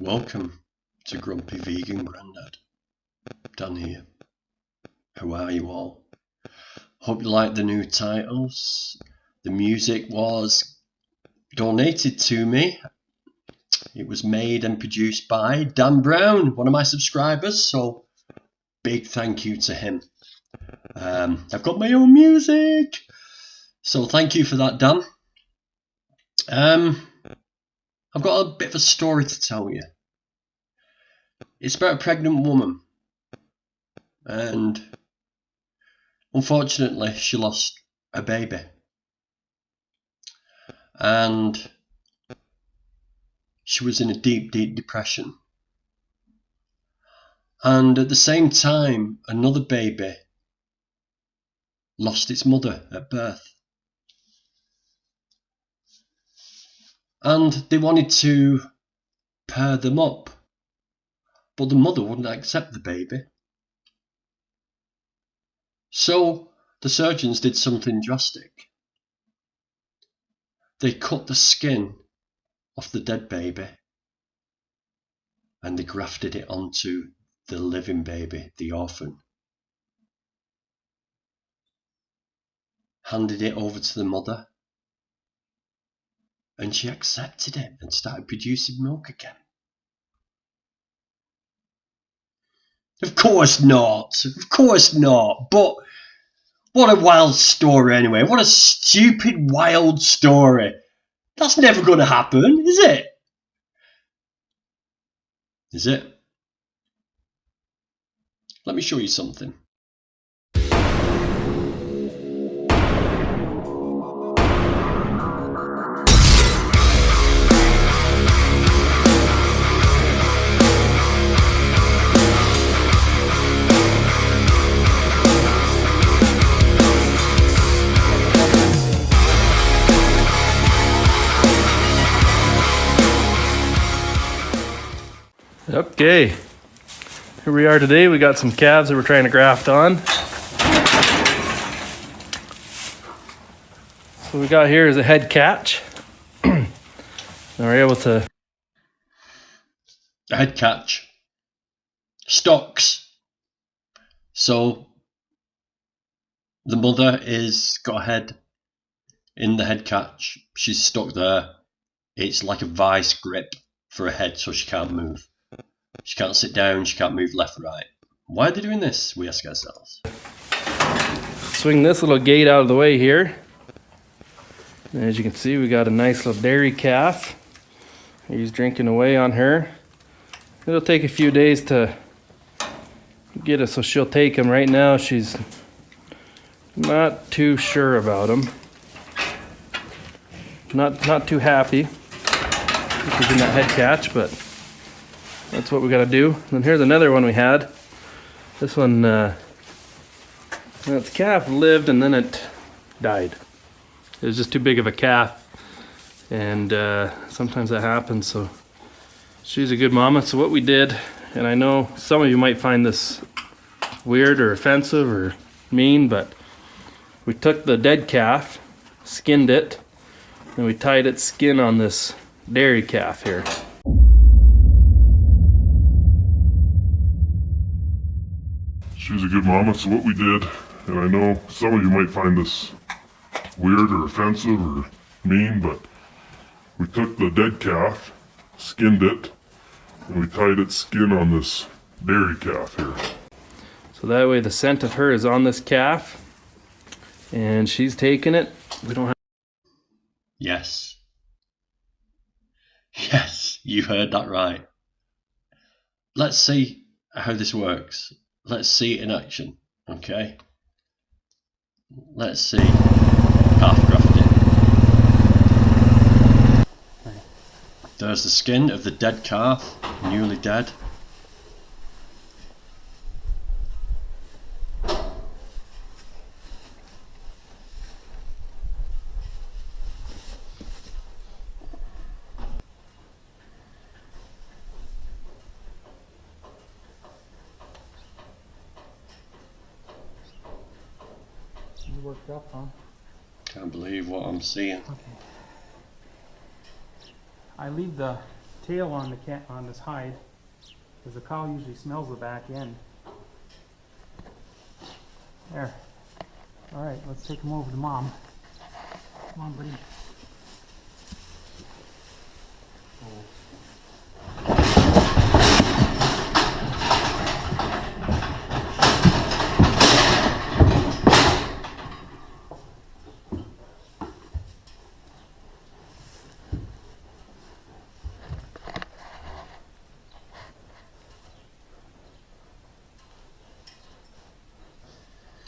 Welcome to Grumpy Vegan Grandad. Dan here. How are you all? Hope you like the new titles. The music was donated to me. It was made and produced by Dan Brown, one of my subscribers, so big thank you to him. I've got my own music, so thank you for that, Dan. I've got a bit of a story to tell you. It's about a pregnant woman, and unfortunately she lost a baby, and she was in a deep depression. And at the same time, another baby lost its mother at birth, and they wanted to pair them up, but the mother wouldn't accept the baby. So the surgeons did something drastic. They cut the skin off the dead baby and they grafted it onto the living baby, the orphan. Handed it over to the mother, and she accepted it and started producing milk again. Of course not, but what a wild story anyway. What a stupid, wild story. That's never going to happen, is it? Is it? Let me show you something. Okay, here we are today. We got some calves that we're trying to graft on. So what we got here is a head catch. And we're able to... A head catch. Stocks. So the mother is got a head in the head catch. She's stuck there. It's like a vice grip for a head, so she can't move. She can't sit down, she can't move left or right. Why are they doing this? We ask ourselves. Swing this little gate out of the way here. And as you can see, we got a nice little dairy calf. He's drinking away on her. It'll take a few days to get it so she'll take him. Right now she's not too sure about him. Not too happy. He's in that head catch, but that's what we gotta do. And here's another one we had. This one, the calf lived and then it died. It was just too big of a calf, and sometimes that happens. So she's a good mama. So what we did, and I know some of you might find this weird or offensive or mean, but we took the dead calf, skinned it, and we tied its skin on this dairy calf here. She's a good mama, so what we did, and I know some of you might find this weird or offensive or mean, but we took the dead calf, skinned it, and we tied its skin on this dairy calf here. So that way the scent of her is on this calf, and she's taking it. We don't have... Yes. Yes, you heard that right. Let's see how this works. Let's see it in action, okay? Let's see calf grafting. There's the skin of the dead calf, newly dead. You worked up, huh? Can't believe what I'm seeing. Okay. I leave the tail on the on this hide, because the cow usually smells the back end. There. All right, let's take him over to Mom. Come on, buddy.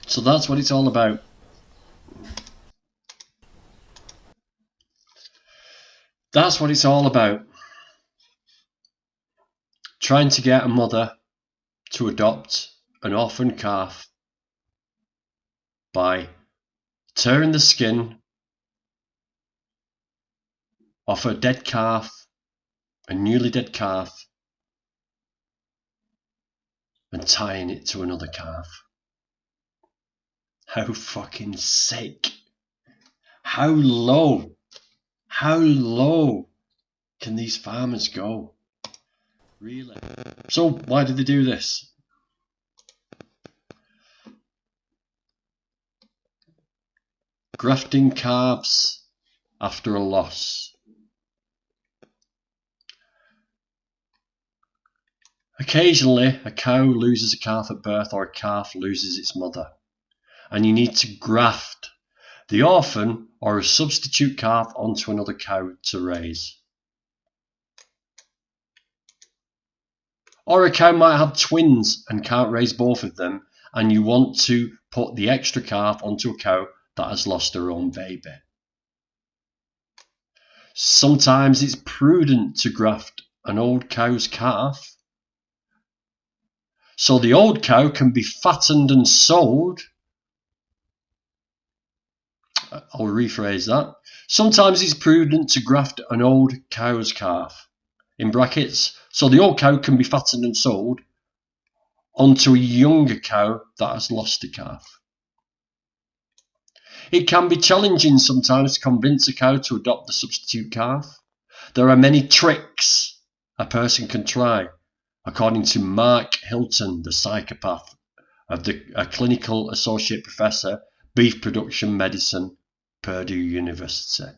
So that's what it's all about. That's what it's all about. Trying to get a mother to adopt an orphan calf by tearing the skin off a dead calf, a newly dead calf, and tying it to another calf. How fucking sick. How low can these farmers go? Really? So why did they do this? Grafting calves after a loss. Occasionally, a cow loses a calf at birth or a calf loses its mother, and you need to graft the orphan or a substitute calf onto another cow to raise. Or a cow might have twins and can't raise both of them, and you want to put the extra calf onto a cow that has lost her own baby. Sometimes it's prudent to graft an old cow's calf, so the old cow can be fattened and sold. I'll rephrase that. Sometimes it's prudent to graft an old cow's calf, in brackets, so the old cow can be fattened and sold, onto a younger cow that has lost a calf. It can be challenging sometimes to convince a cow to adopt the substitute calf. There are many tricks a person can try, according to Mark Hilton, the psychopath, a clinical associate professor, beef production medicine, Purdue University.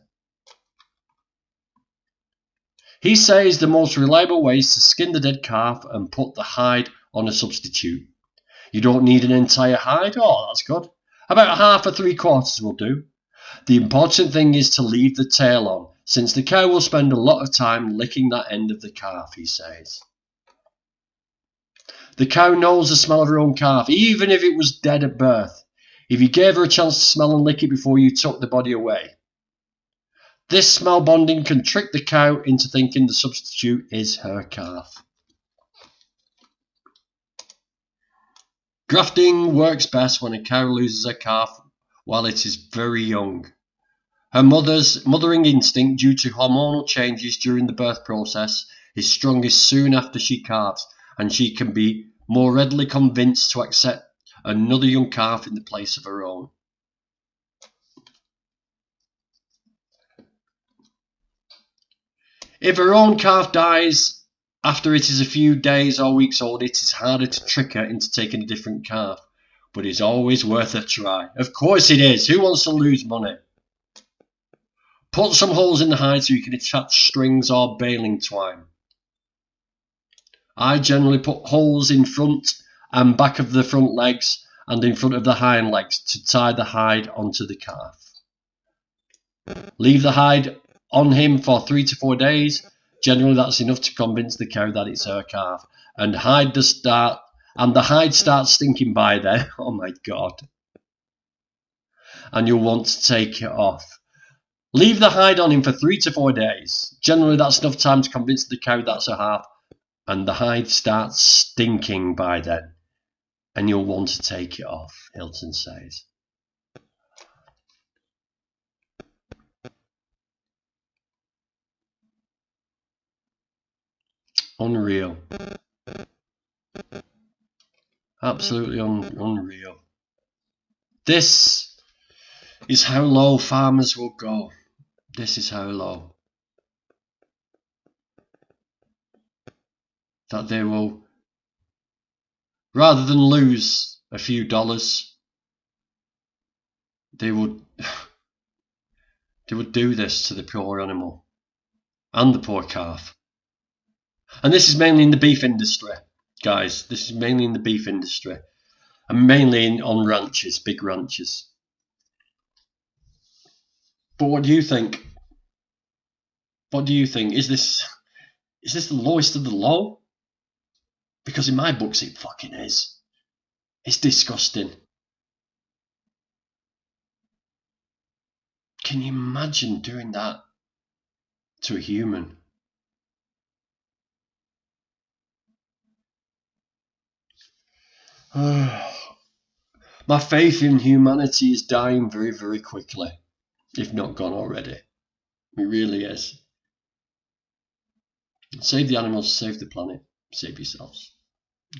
He says the most reliable way is to skin the dead calf and put the hide on a substitute. You don't need an entire hide? Oh, that's good. About half or 3/4 will do. The important thing is to leave the tail on, since the cow will spend a lot of time licking that end of the calf, he says. The cow knows the smell of her own calf, even if it was dead at birth, if you gave her a chance to smell and lick it before you took the body away. This smell bonding can trick the cow into thinking the substitute is her calf. Grafting works best when a cow loses her calf while it is very young. Her mothering instinct, due to hormonal changes during the birth process, is strongest soon after she calves, and she can be more readily convinced to accept another young calf in the place of her own. If her own calf dies after it is a few days or weeks old, it is harder to trick her into taking a different calf, but it's always worth a try. Of course it is. Who wants to lose money? Put some holes in the hide so you can attach strings or baling twine. I generally put holes in front and back of the front legs and in front of the hind legs to tie the hide onto the calf. Leave the hide on him for 3 to 4 days. Generally that's enough to convince the cow that it's her calf. And the hide starts stinking by then. Oh my god. And you'll want to take it off. Leave the hide on him for 3 to 4 days. Generally that's enough time to convince the cow that's her half. And the hide starts stinking by then. And you'll want to take it off, Hilton says. Unreal. Absolutely unreal. This is how low farmers will go. This is how low. that they will, rather than lose a few dollars, they would do this to the poor animal and the poor calf. And this is mainly in the beef industry, guys. This is mainly in the beef industry, and mainly on ranches, big ranches. But what do you think? What do you think? Is this the lowest of the low? Because in my books it fucking is. It's disgusting. Can you imagine doing that to a human? My faith in humanity is dying very, very quickly, if not gone already. It really is. Save the animals, save the planet, save yourselves.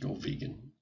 Go vegan.